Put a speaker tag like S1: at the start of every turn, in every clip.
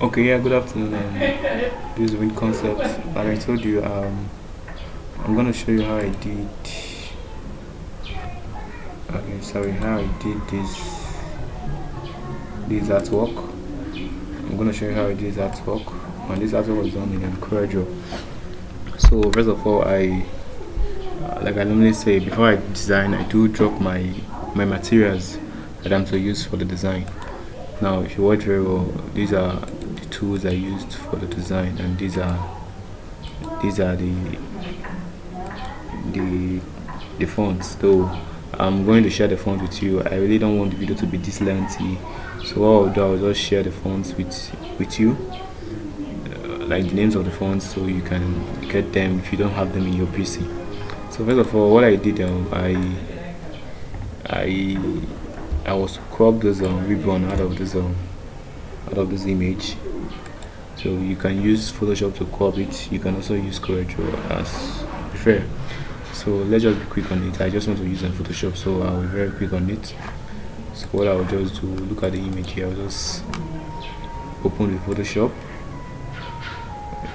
S1: Okay, yeah, good afternoon. This is with Concepts. Like I told you, I'm gonna show you how I did. Okay, sorry, how I did this artwork. I'm gonna show you how I did this artwork, and this artwork was done in Encourager. So first of all, like I normally say, before I design, I do drop my materials that I'm to use for the design. Now, if you watch very well, these are the tools I used for the design, and these are the the fonts. Though I'm going to share the fonts with you. I really don't want the video to be this lengthy, so what I'll do, I'll just share the fonts with you, like the names of the fonts, so you can get them if you don't have them in your PC. So first of all, what I did, I I was to crop this ribbon out of this image. So you can use Photoshop to crop it. You can also use Corrector as you prefer. So let's just be quick on it. I just want to use on Photoshop, so I'll be very quick on it. So what I'll just do, look at the image here. I'll just open the Photoshop.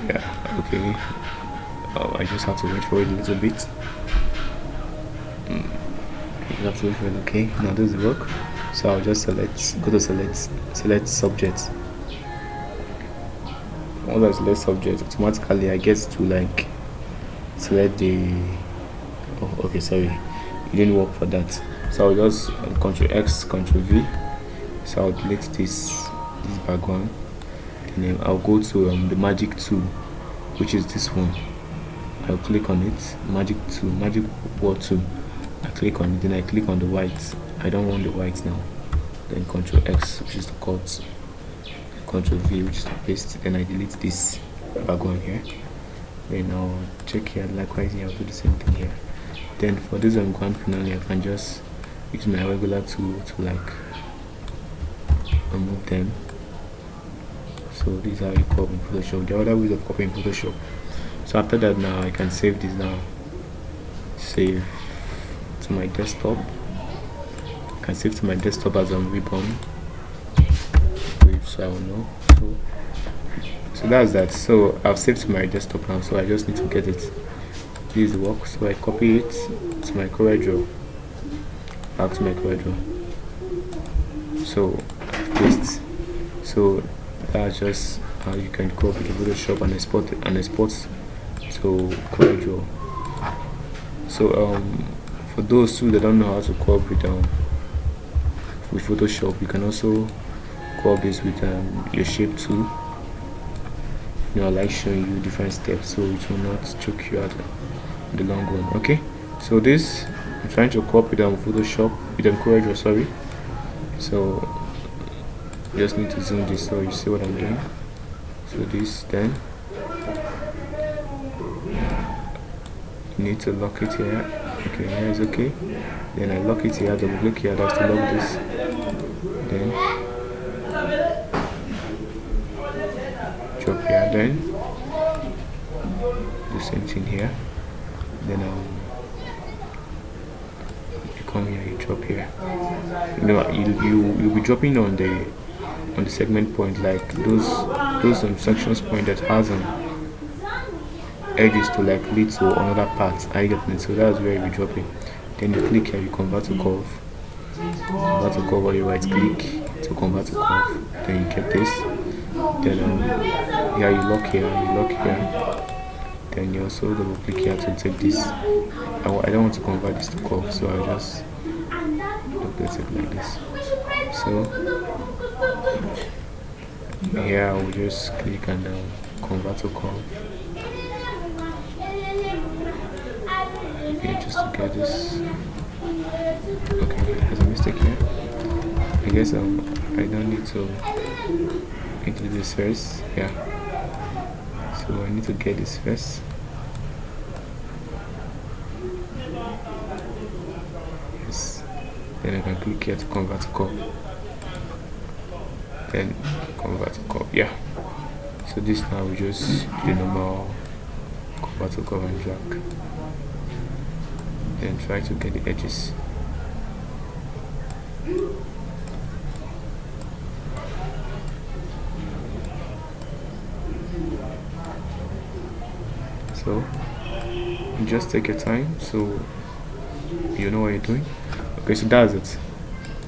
S1: Yeah, okay. I just have to wait for it a little bit. You have to wait for it. Okay, now this is the work. So I'll just go to select subject. Once I select subject, automatically I get to like select the. Oh, okay, sorry, it didn't work for that. So I'll just Control X, Control V. So I'll delete this background. Then I'll go to the magic tool, which is this one. I'll click on it, magic tool, magic word tool. I click on it, then I click on the white. I don't want the white now. Then Control X, which is to cut. Control V, which is to paste. Then I delete this background here. Then I'll check here, likewise here, I'll do the same thing here. Then for this ground finally, I can just use my regular tool to like remove them. So this is how you copy in Photoshop. There are other ways of copying Photoshop. So after that, now I can save this now. Save to my desktop. I can save to my desktop as a ribbon. So I will know. So that's that. So I've saved to my desktop now. So I just need to get it. This work. So I copy it to my corridor. Back to my corridor. So paste. So that's just how you can copy the Photoshop and export to corridor. So for those two that don't know how to crop with Photoshop, you can also crop this with your shape tool. I like showing you different steps so it will not choke you out in the long run. Okay, so this I'm trying to crop it on Photoshop with corridor, sorry. So you just need to zoom this so you see what I'm doing. So this, then you need to lock it here. Okay, here is okay. Then I lock it here, double click here, that's to lock this. Then drop here, then the same thing here. Then you come here, you drop here. You'll be dropping on the segment point, like those sections point that has edges to like lead to another part. I get it. So that's where you'll be dropping. Then you click here, you convert to curve. Convert to curve, or you right click to convert to curve. Then you get this. Then yeah, you lock here. Then you also double click here to take this. I don't want to convert this to curve, so I just duplicate it like this. So here I will just click and convert to curve. Okay, just to get this. Okay, there's a mistake here. I guess I don't need to include this first. Yeah. So I need to get this first. Yes. Then I can click here to convert to curve. Then convert to curve. Yeah. So this now we just do the normal convert to curve and drag. Then try to get the edges. So just take your time so you know what you're doing. Okay, so that's it.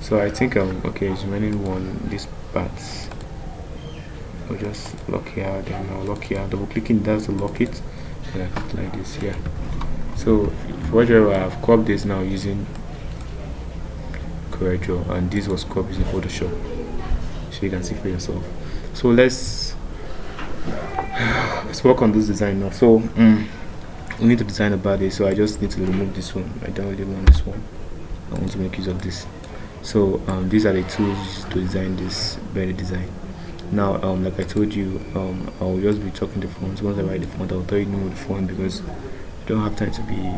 S1: So I think okay, it's remaining one this part. I'll just lock here, then I'll lock here. Double clicking does to lock it, and I put like this here. So for whatever I've cropped this now using CorelDRAW, and this was cropped using Photoshop, so you can see for yourself. So let's work on this design now. So we need to design a body, so I just need to remove this one. I don't really want this one. I want to make use of this. So these are the tools to design this body design. Now like I told you, I'll just be talking the fonts. Once I write the font, I'll tell you the font, because I don't have time to be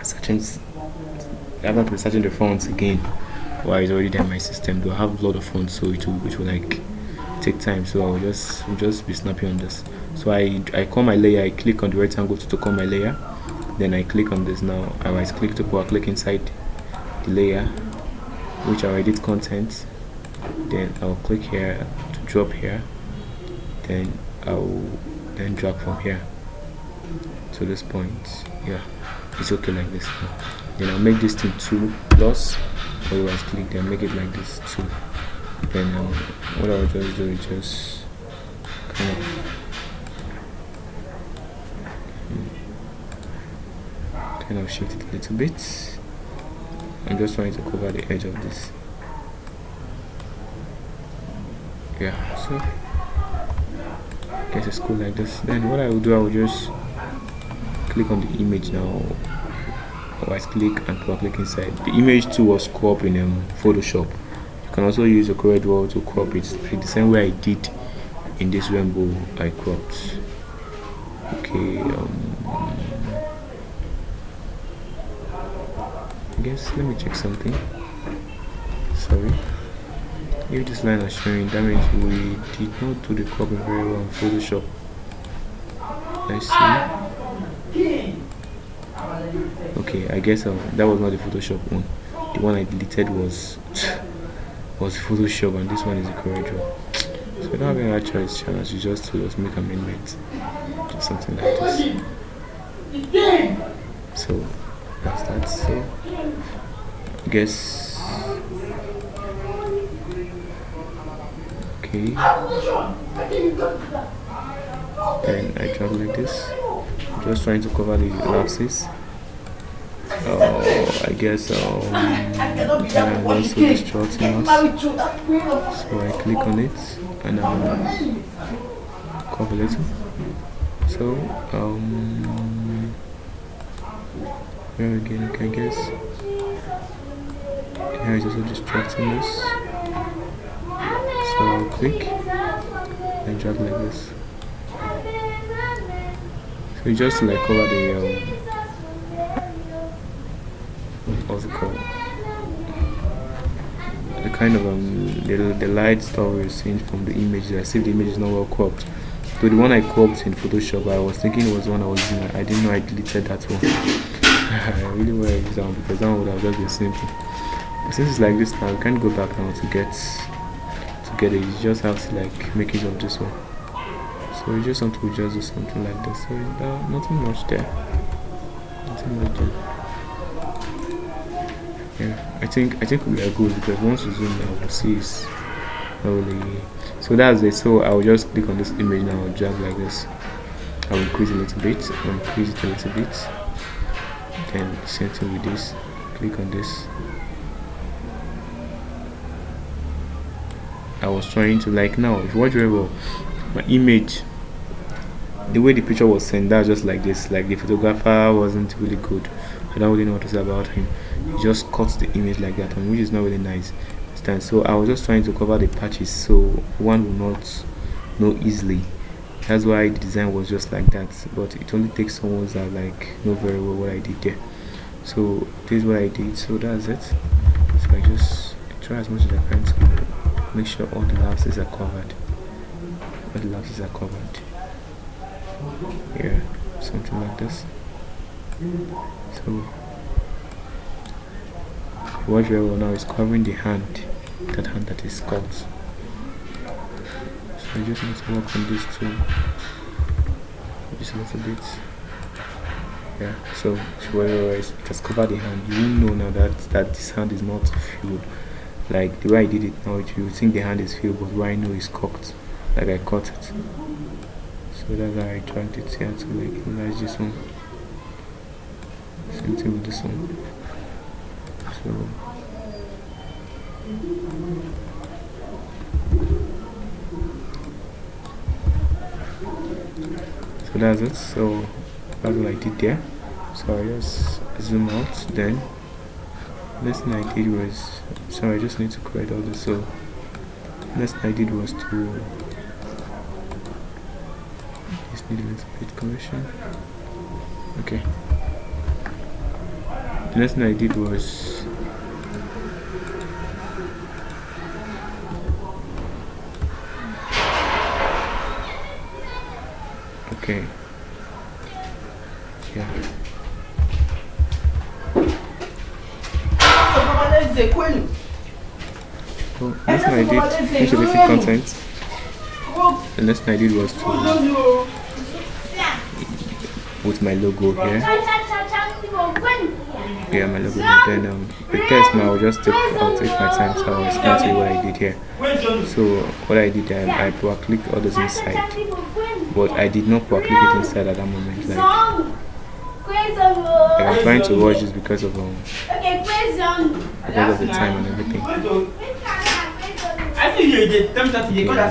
S1: searching. I have not been searching the fonts again while it's already there in my system. Do I have a lot of fonts, so it will like take time. So I'll just be snappy on this. So I call my layer. I click on the rectangle to call my layer. Then I click on this. Now I right click to click inside the layer, which I edit content. Then I'll click here to drop here. Then I'll drag from here to this point. Yeah, it's okay like this. Then I'll make this thing 2 plus, or right click, then make it like this 2. Then what I'll just do is just kind of shift it a little bit. I'm just trying to cover the edge of this. Yeah, so I guess it's cool like this. Then what I will do, I will just click on the image now. Right click and click inside. The image too was cropped in Photoshop. You can also use the CorelDRAW to crop it the same way I did in this rainbow I cropped. Okay, I guess let me check something. Sorry, if this line is showing, that means we did not do the cropping very well in Photoshop. Let's see. Okay, I guess that was not the Photoshop one. The one I deleted was Photoshop, and this one is the CorelDRAW. So I don't have any other choice. Chance is just to make amendments, just something like this. So that's that. So I guess okay. Then I drag like this. I'm just trying to cover the ellipses. I guess I'm also distorting us. So I click on it and cover a little. So here again, okay, I guess here is also distracting us. So I'll click and drag like this. So you just like cover the what's it called? The kind of the light stuff we're seeing from the image. I see the image is not well cropped. So the one I cropped in Photoshop, I was thinking it was the one I was using. I didn't know I deleted that one. I really want to use that one, because that one would have just been simple. But since it's like this now, you can't go back now to get it. You just have to like make use of this one. So you just want to just do something like this. So nothing much there. Nothing much there. Yeah, I think we are good, because once you zoom now, we'll see it's not really. So that's it. So I'll just click on this image now. I'll drag like this. I'll increase it a little bit. I'll increase it a little bit. Then same thing with this. Click on this. I was trying to like now. If you watch very well, my image, the way the picture was sent, that's just like this. Like the photographer wasn't really good. I don't really know what to say about him. He just cuts the image like that, and which is not really nice. So I was just trying to cover the patches so one will not know easily. That's why the design was just like that. But it only takes someone that like know very well what I did there. So this is what I did. So that's it. So I just try as much as I can to make sure all the lapses are covered. All the lapses are covered. Yeah, something like this. So what very well now is covering the hand, that hand that is cut. So I just need to work on this too, just a little bit. Yeah, so wherever it has covered the hand, you will know now that this hand is not filled. Like the way I did it now, you think the hand is filled, but what I know is cocked. Like I cut it. So that's how I dragged it here to like enlarge this one. Same thing with this one. So that's it. So that's what I did there. So I just zoom out. Then next thing I did was, so I just need to correct all this. So next thing I did was to just need a little bit correction. Okay. The next thing I did was okay. Yeah. So next thing I did, finish the basic content. The next thing I did was to put my logo here. Yeah, my logo. Then the test now I'll take my time, so I'll explain to you what I did here. So what I did, I power clicked all those inside, but I did not power click it inside at that moment. Like I'm trying to watch this because of the time and everything. Okay, I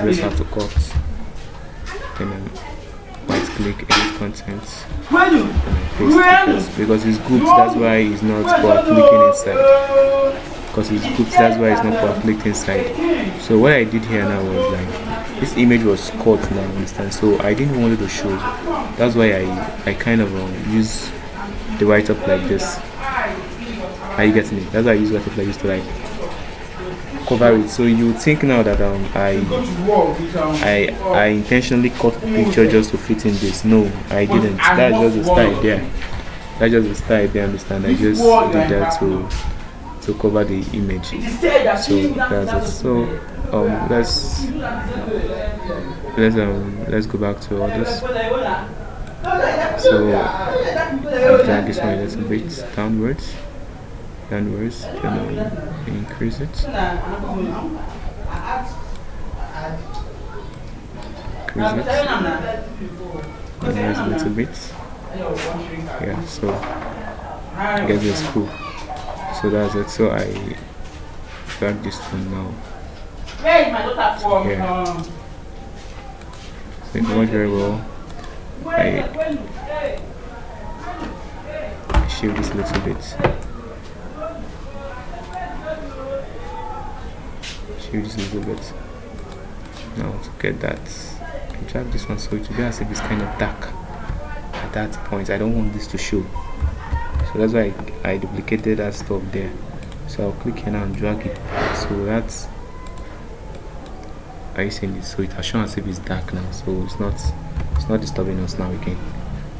S1: just have to cut. Then right click edit content and I paste because it's grouped, that's why it's not power clicking inside. Because it's grouped, that's why it's not power clicked inside. So what I did here now was like this image was cut now, understand? So I didn't want it to show. That's why I kind of use the write up like this. Are you getting it? That's why I use write up like this to like cover it. So you think now that I intentionally cut the picture just to fit in this. No, I didn't. That's just the style there. That's just the style there, understand? I just did that to cover the image. So that's it. So let's go back to all this. So I'll drag this one a little bit downwards, then I'll increase it. Raise a little bit. Yeah, so I guess it's cool. So that's it. So I drag this one now. Yeah. So it worked very well. I shift this a little bit. Shift this a little bit. Now to get that, I drag this one so it will be as if it's kind of dark at that point. I don't want this to show. So that's why I duplicated that stuff there. So I'll click here now and drag it back. So that's, are you seeing this? So it has shown as if it's dark now. So it's not disturbing us now again.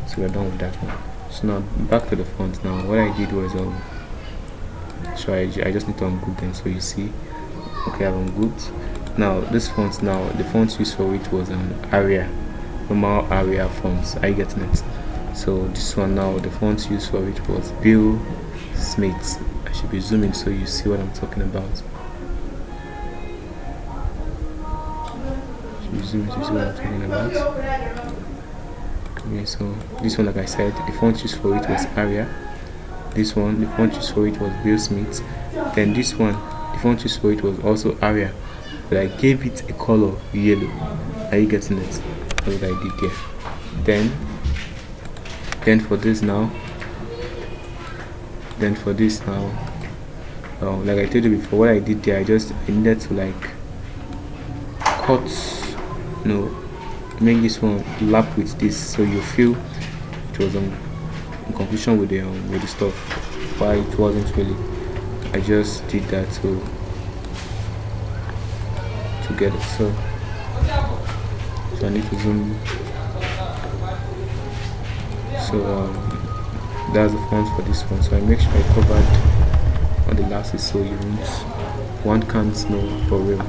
S1: So we're done with that one. So now back to the font. Now what I did was so I just need to ungroup them. So you see, okay, I've ungrouped. Now this font, now the font used for it was Arial, normal Arial fonts. Are you getting it? So this one now, the font used for it was Bill Smith. I should be zooming so you see what I'm talking about. Zoom to see what I'm talking about. Okay, so this one, like I said, the font used for it was Arial. This one, the font used for it was Bill Smith. Then this one, the font used for it was also Arial, but I gave it a color yellow. Are you getting it? That's what I did there. Then for this now, like I told you before, what I did there, I needed to like cut, make this one lap with this, so you feel it was in confusion with the stuff, why it wasn't really. I just did that to get it. So I need to zoom. So that's the font for this one. So I make sure I covered on the glasses so one can't know for real.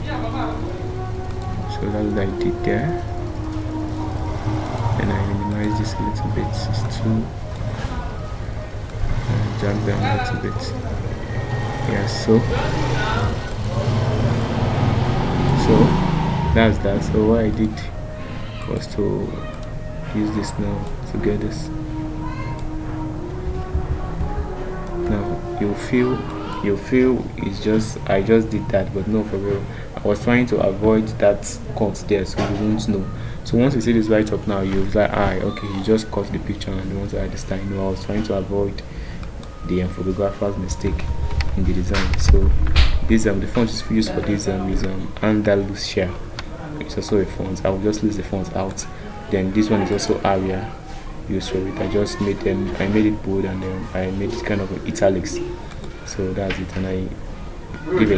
S1: So that's what I did there. And I minimize this a little bit. It's too drag down a little bit. Yeah, so that's that. So what I did was to use this now to get this. Now you'll feel it's just, I just did that, but no, for real, I was trying to avoid that cut there, so you won't know. So once you see this right up now, you'll be like, okay, you just cut the picture and you want to add this time. No, I was trying to avoid the photographer's mistake in the design. So this the font is used for this is Andalusia. It's also a font. I will just list the fonts out. Then this one is also Aria used for it. I just made them, I made it bold, and then I made it kind of italics. So that's it. And I give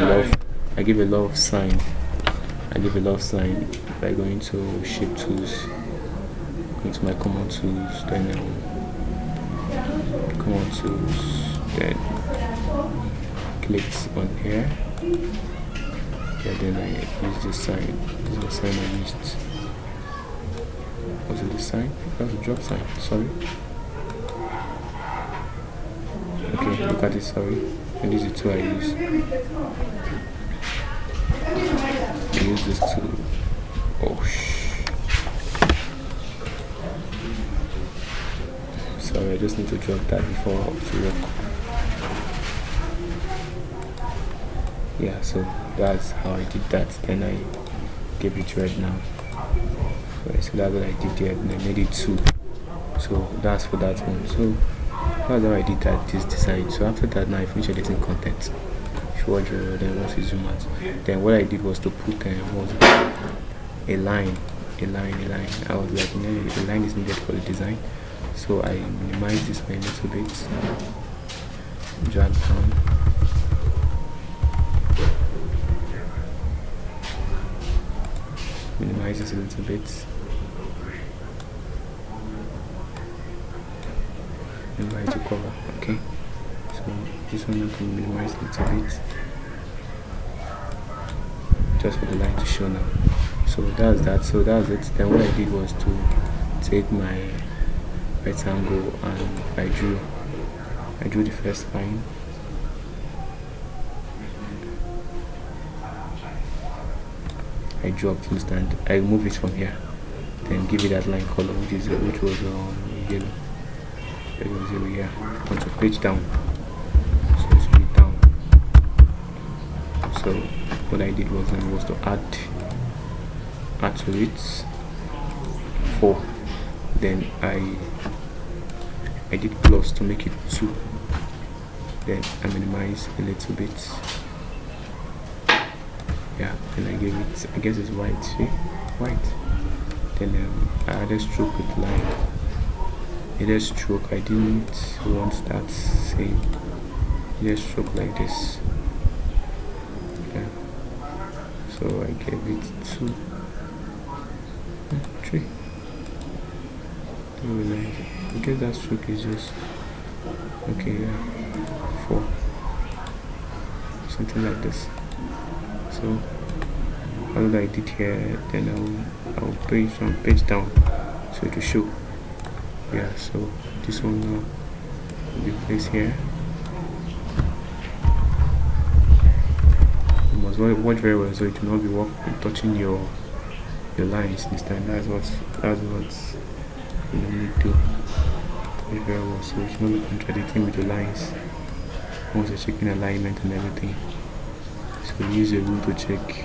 S1: a love sign. I give a love sign by going to shape tools, going to my common tools, then common tools, then clicks on here. Yeah, then I use this sign. This is the sign I used. Was it the sign? That was a drop sign. Sorry. Okay, look at it. Sorry. And these are two I use. I use this to. Oh sorry, I just need to drop that before to work. Yeah, so that's how I did that. Then I gave it red now. Right, so that's what I did there, and I made it 2. So that's for that one. So that's how I did that, this design. So after that, now I finished editing content. If you watch it, then once you zoom out, then what I did was to put a line. I was like, a line is needed for the design. So I minimized this one a little bit, drag down. Minimize this a little bit. Minimize to cover. Okay. So this one I can minimize a little bit, just for the line to show now. So that's that. So that's it. Then what I did was to take my rectangle and I drew the first line. I dropped instant. I remove it from here, then give it that line color, which was yellow. It was yellow here. Onto page down. So it's really down. So what I did was to add to it 4. Then I did plus to make it 2. Then I minimize a little bit. Yeah, then I gave it, I guess it's white, see? White. Then I added stroke with line. Added stroke, I didn't want that same. Added stroke like this. Yeah. So I gave it 2, 3. I guess that stroke is just, okay, yeah, 4. Something like this. So all I did here, then I'll page down so it will show. Yeah, so this one now will be placed here. You must watch very well so it will not be touching your lines this time. That's what you need to do very well, so it should not be contradicting with the lines once you're checking alignment and everything. So use a rule to check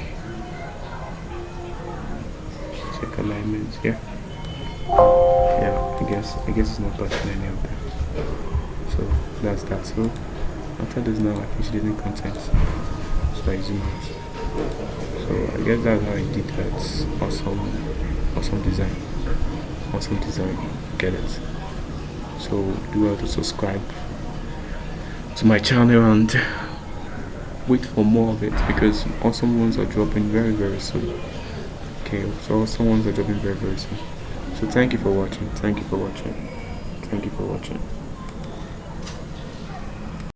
S1: alignment. Yeah, I guess it's not touching any of them. So that's that. So after this now I finish editing content. So I zoom out. So I guess that's how I did that. Awesome design. Get it? So do well to subscribe to my channel and wait for more of it, because awesome ones are dropping very, very soon. Okay, so awesome ones are dropping very, very soon. So thank you for watching.